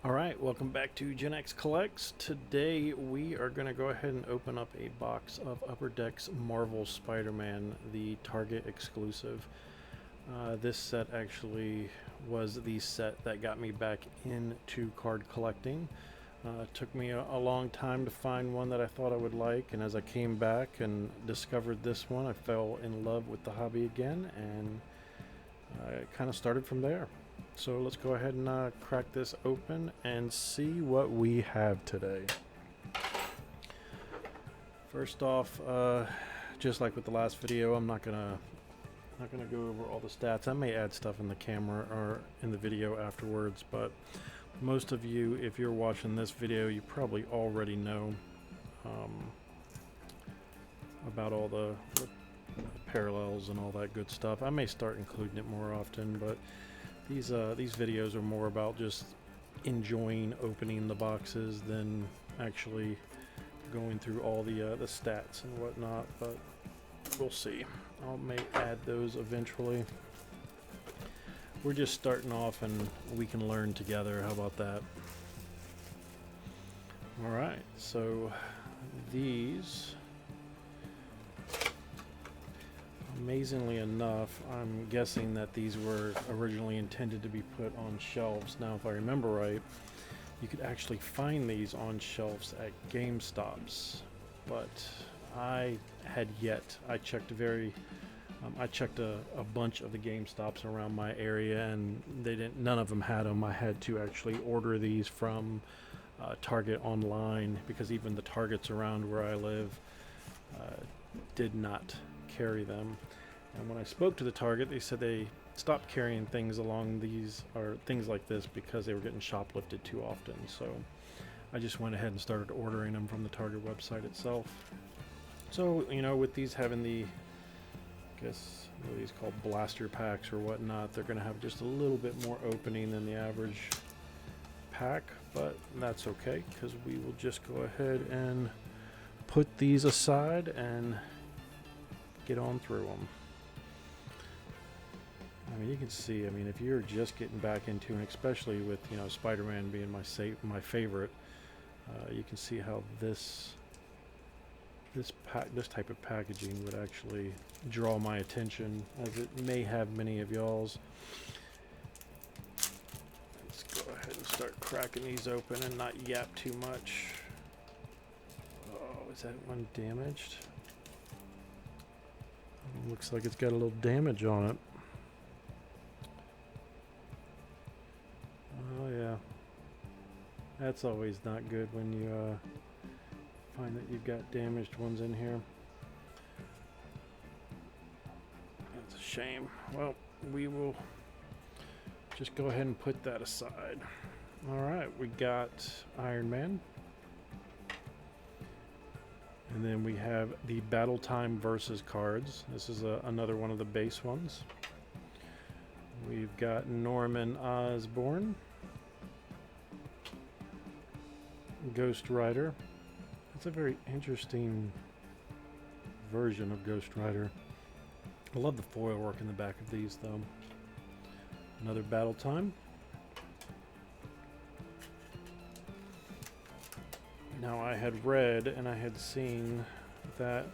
Alright, welcome back to GenXCollect. Today we are going to go ahead and open up a box of Upper Deck's Marvel Spider-Man, the Target exclusive. This set actually was the set that got me back into card collecting. It took me a long time to find one that I thought I would like, and as I came back and discovered this one, I fell in love with the hobby again, and it kind of started from there. So let's go ahead and crack this open and see what we have today. First off, just like with the last video, I'm not gonna go over all the stats. I may add stuff in the camera or in the video afterwards, but most of you, if you're watching this video, you probably already know about all the parallels and all that good stuff. I may start including it more often, but these videos are more about just enjoying opening the boxes than actually going through all the stats and whatnot, but we'll see. I may add those eventually. We're just starting off and we can learn together. How about that? Alright, so these, amazingly enough, I'm guessing that these were originally intended to be put on shelves. Now, if I remember right, you could actually find these on shelves at GameStops, but I had yet. I checked a bunch of the GameStops around my area, and none of them had them. I had to actually order these from Target online, because even the Targets around where I live did not carry them. And when I spoke to the Target, they said they stopped carrying things along these, or things like this, because they were getting shoplifted too often. So I just went ahead and started ordering them from the Target website itself. So, you know, with these having the, I guess what are these called, blaster packs or whatnot, they're going to have just a little bit more opening than the average pack, but that's okay, because we will just go ahead and put these aside and get on through them. I mean, you can see, I mean, if you're just getting back into it, especially with, you know, Spider-Man being my favorite, you can see how this type of packaging would actually draw my attention, as it may have many of y'all's. Let's go ahead and start cracking these open and not yap too much. Oh, is that one damaged? Looks like it's got a little damage on it. Oh yeah, that's always not good when you find that you've got damaged ones in here. That's a shame. Well, we will just go ahead and put that aside. Alright, we got Iron Man. And then we have the Battle Time Versus cards. This is another one of the base ones. We've got Norman Osborn, Ghost Rider. It's a very interesting version of Ghost Rider. I love the foil work in the back of these, though. Another Battle Time. Now, I had read and I had seen that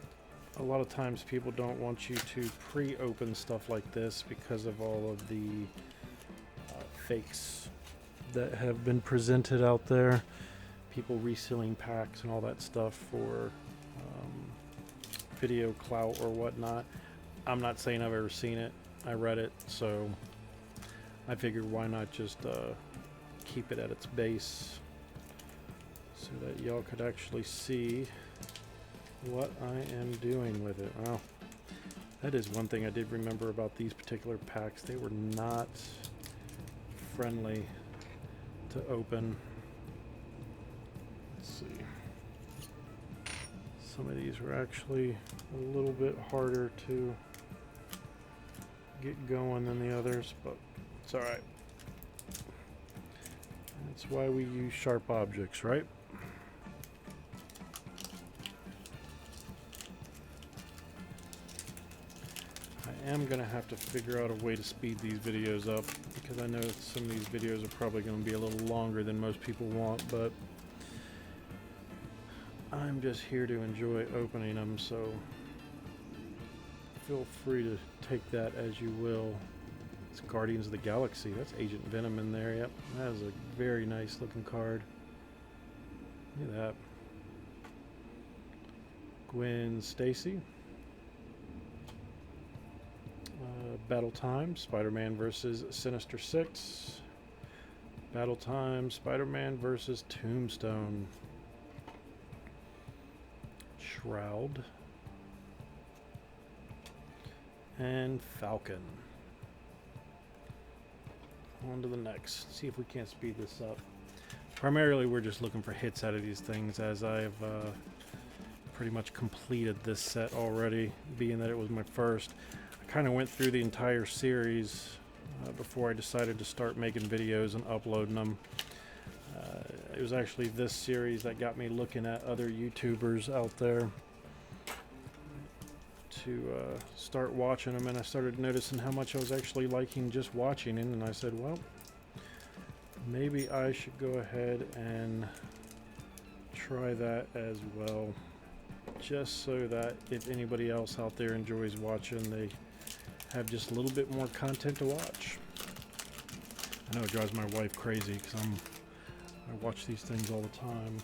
a lot of times people don't want you to pre-open stuff like this because of all of the fakes that have been presented out there. People reselling packs and all that stuff for video clout or whatnot. I'm not saying I've ever seen it. I read it, so I figured why not just keep it at its base, so that y'all could actually see what I am doing with it. Well, that is one thing I did remember about these particular packs. They were not friendly to open. Let's see. Some of these were actually a little bit harder to get going than the others, but it's alright. That's why we use sharp objects, right? I am going to have to figure out a way to speed these videos up, because I know some of these videos are probably going to be a little longer than most people want, but I'm just here to enjoy opening them, so feel free to take that as you will. It's Guardians of the Galaxy. That's Agent Venom in there. Yep, that is a very nice looking card. Look at that. Gwen Stacy. Battle Time, Spider-Man versus Sinister Six. Battle Time, Spider-Man versus Tombstone. Shroud. And Falcon. On to the next. See if we can't speed this up. Primarily, we're just looking for hits out of these things, as I've pretty much completed this set already, being that it was my first. I kind of went through the entire series before I decided to start making videos and uploading them. It was actually this series that got me looking at other YouTubers out there to start watching them, and I started noticing how much I was actually liking just watching it, and I said, well, maybe I should go ahead and try that as well, just so that if anybody else out there enjoys watching, they have just a little bit more content to watch. I know it drives my wife crazy because I watch these things all the time.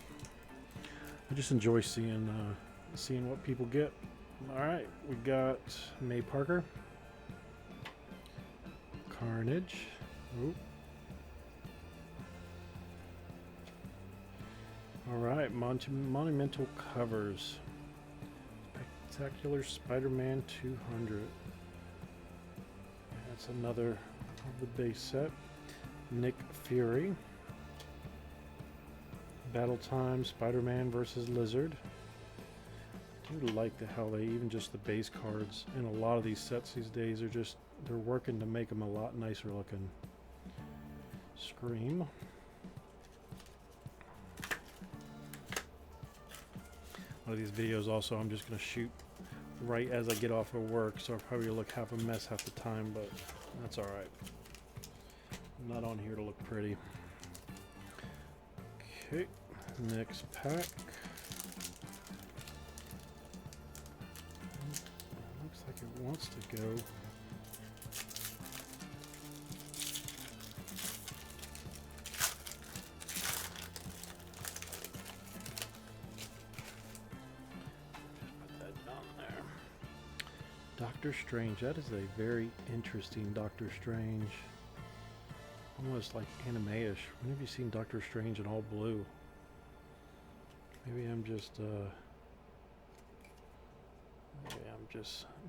I just enjoy seeing what people get. All right, we got May Parker, Carnage. Ooh. All right, monumental covers. Spectacular Spider-Man 200. That's another of the base set. Nick Fury. Battle Time, Spider-Man versus Lizard. I do like how they, even just the base cards in a lot of these sets these days are just, they're working to make them a lot nicer looking. Scream. A lot of these videos also I'm just going to shoot right as I get off of work, so I'll probably look half a mess half the time, but that's alright. I'm not on here to look pretty. Okay, next pack. Looks like it wants to go. Doctor Strange. That is a very interesting Doctor Strange. Almost like anime-ish. When have you seen Doctor Strange in all blue? Maybe I'm just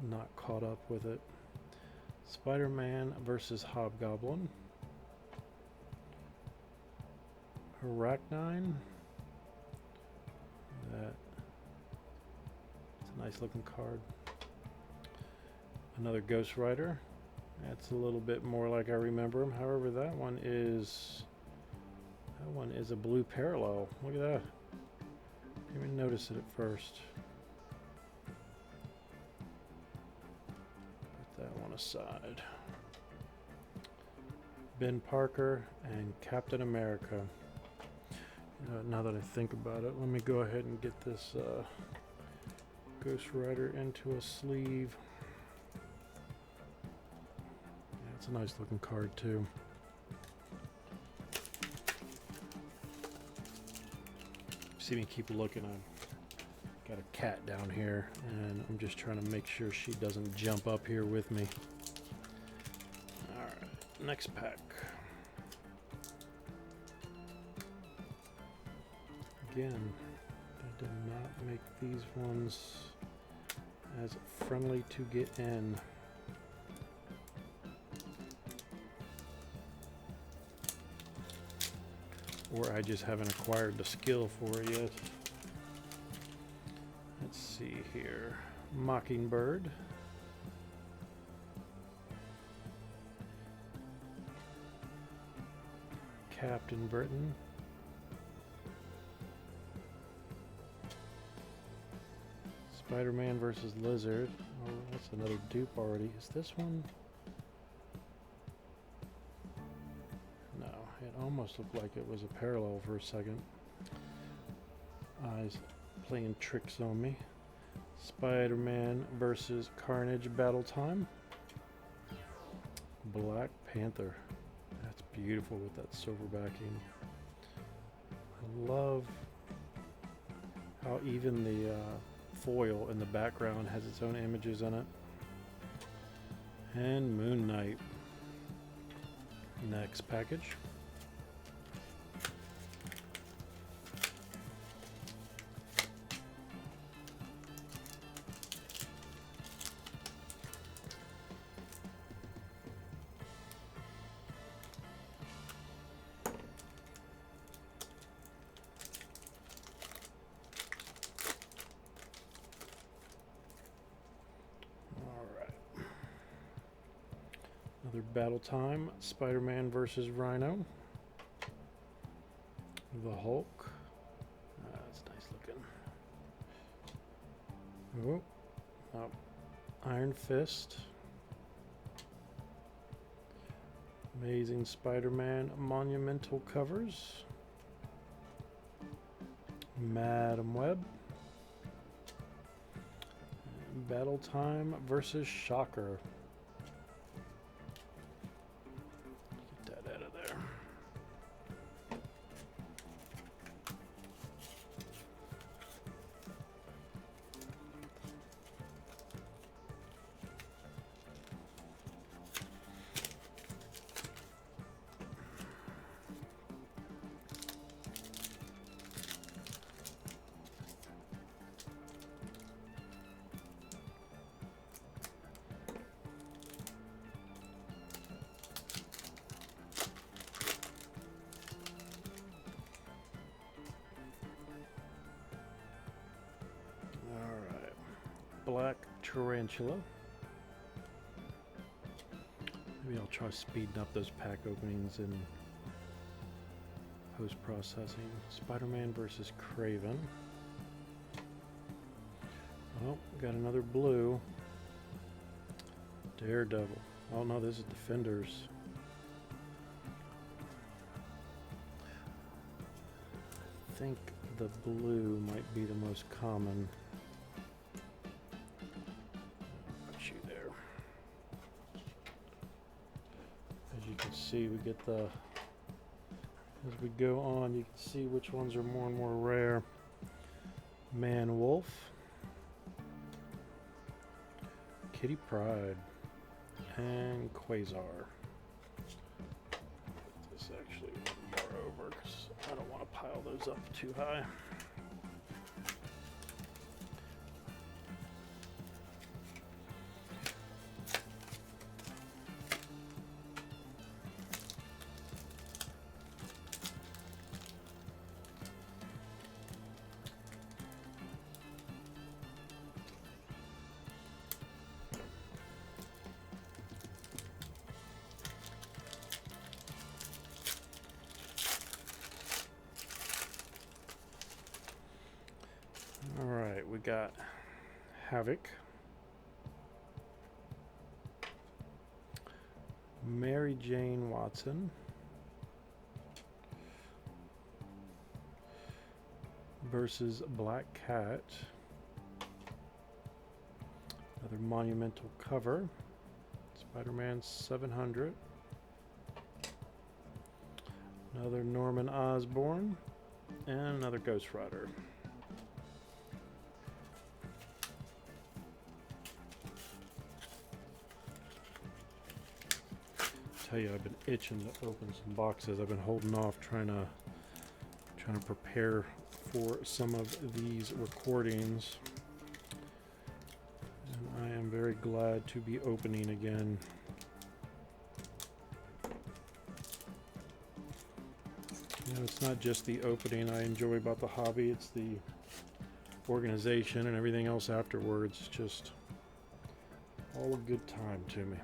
not caught up with it. Spider-Man versus Hobgoblin. Arachnine. It's a nice looking card. Another Ghost Rider. That's a little bit more like I remember him. However, that one is a blue parallel. Look at that. Didn't even notice it at first. Put that one aside. Ben Parker and Captain America. Now that I think about it, let me go ahead and get this Ghost Rider into a sleeve. It's a nice looking card too. See me keep looking. I've got a cat down here and I'm just trying to make sure she doesn't jump up here with me. Alright, next pack. Again, they did not make these ones as friendly to get in. Or I just haven't acquired the skill for it yet. Let's see here. Mockingbird. Captain Britain. Spider-Man versus Lizard. Oh, that's another dupe already. Is this one? No, it almost looked like it was a parallel for a second. Eyes playing tricks on me. Spider-Man versus Carnage Battle Time. Black Panther. That's beautiful with that silver backing. I love how even the foil in the background has its own images in it. And Moon Knight. Next package. Another Battle Time, Spider-Man versus Rhino. The Hulk. That's nice looking. Iron Fist. Amazing Spider-Man monumental covers. Madam Web. Battle Time versus Shocker. Get that out of there. Black Tarantula. Maybe I'll try speeding up those pack openings in post-processing. Spider-Man versus Craven. Oh, got another blue. Daredevil. Oh no, this is Defenders. I think the blue might be the most common. You can see we get the, as we go on, you can see which ones are more and more rare. Man Wolf, Kitty Pryde, and Quasar. This actually bar over because I don't want to pile those up too high. Alright, we got Havoc, Mary Jane Watson, versus Black Cat, another monumental cover, Spider-Man 700, another Norman Osborn, and another Ghost Rider. Tell you, I've been itching to open some boxes. I've been holding off trying to prepare for some of these recordings, and I am very glad to be opening again. You know, it's not just the opening I enjoy about the hobby, it's the organization and everything else afterwards. Just all a good time to me.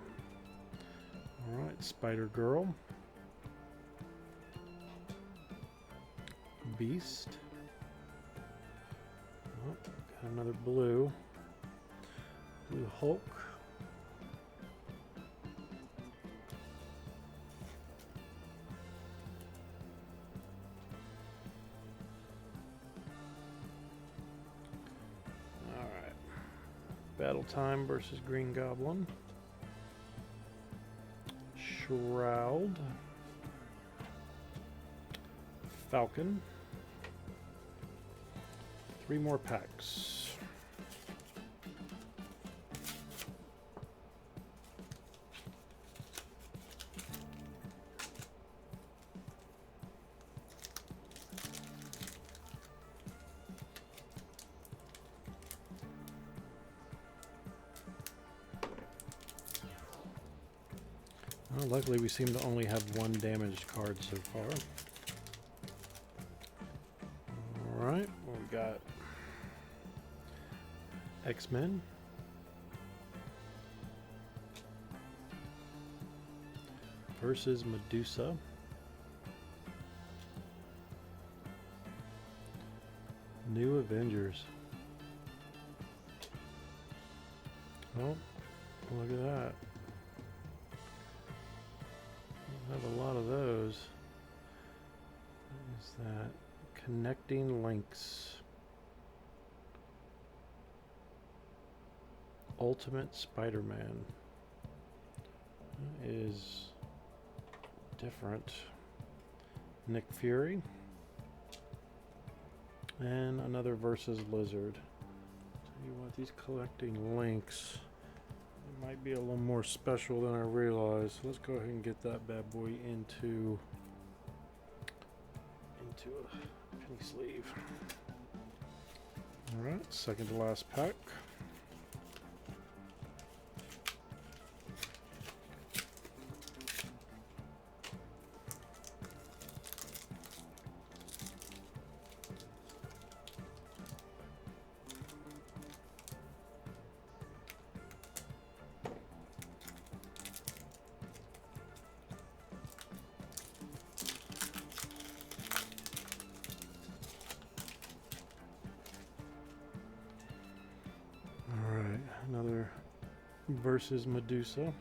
Alright, Spider-Girl, Beast, oh, got another blue, Blue Hulk. Alright. Battle Time versus Green Goblin. Shroud. Falcon. 3 more packs. Well, luckily we seem to only have 1 damaged card so far. Alright, well, we got X-Men. Versus Medusa. New Avengers. Oh, look at that. We have a lot of those. What is that? Connecting Links. Ultimate Spider-Man is different. Nick Fury. And another versus Lizard. Tell you what, these collecting links might be a little more special than I realized. So let's go ahead and get that bad boy into a penny sleeve. Alright, second to last pack. Another versus Medusa.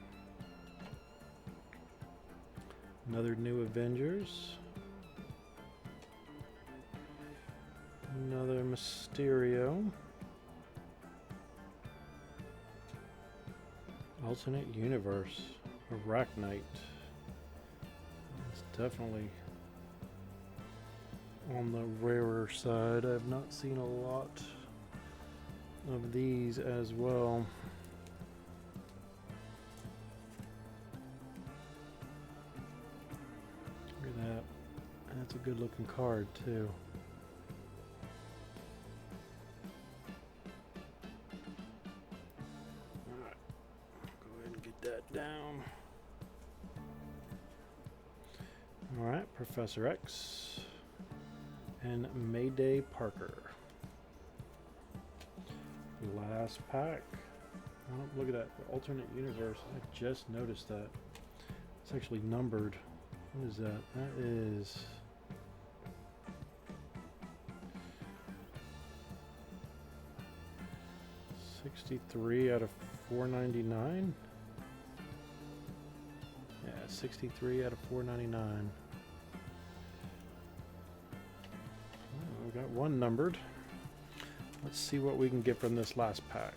Another New Avengers. Another Mysterio. Alternate Universe. Arachnite. It's definitely on the rarer side. I've not seen a lot of these as well. Look at that. That's a good looking card too. Alright, go ahead and get that down. Alright, Professor X and Mayday Parker. Last pack. Oh, look at that. The alternate universe. I just noticed that. It's actually numbered. What is that? That is... $63 out of $4.99. Yeah, $63 out of $4.99. Oh, we got one numbered. Let's see what we can get from this last pack.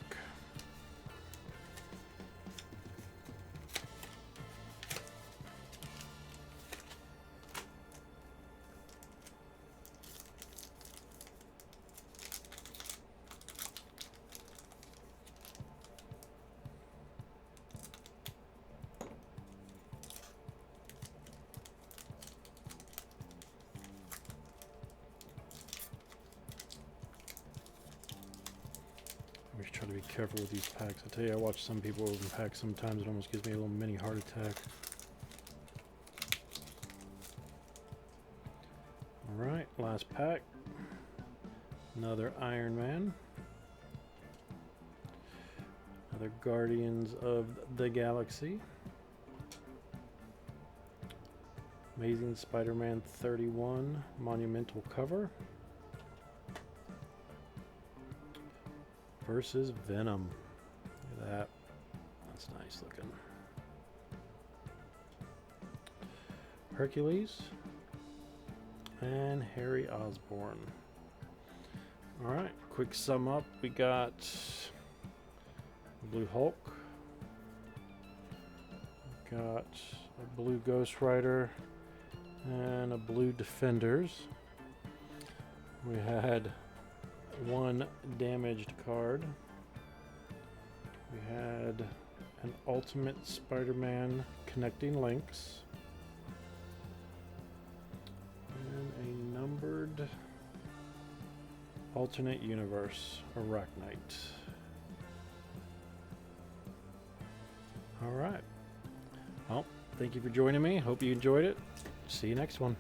Always try to be careful with these packs. I tell you, I watch some people open packs sometimes. It almost gives me a little mini heart attack. Alright, last pack. Another Iron Man. Another Guardians of the Galaxy. Amazing Spider-Man 31 monumental cover. Versus Venom. at that. That's nice looking. Hercules and Harry Osborn. Alright, quick sum up. We got Blue Hulk, got a blue Ghost Rider, and a blue Defenders. We had one damaged card. We had an Ultimate Spider-Man Connecting Links. And a numbered Alternate Universe Arachnite. Alright. Well, thank you for joining me. Hope you enjoyed it. See you next one.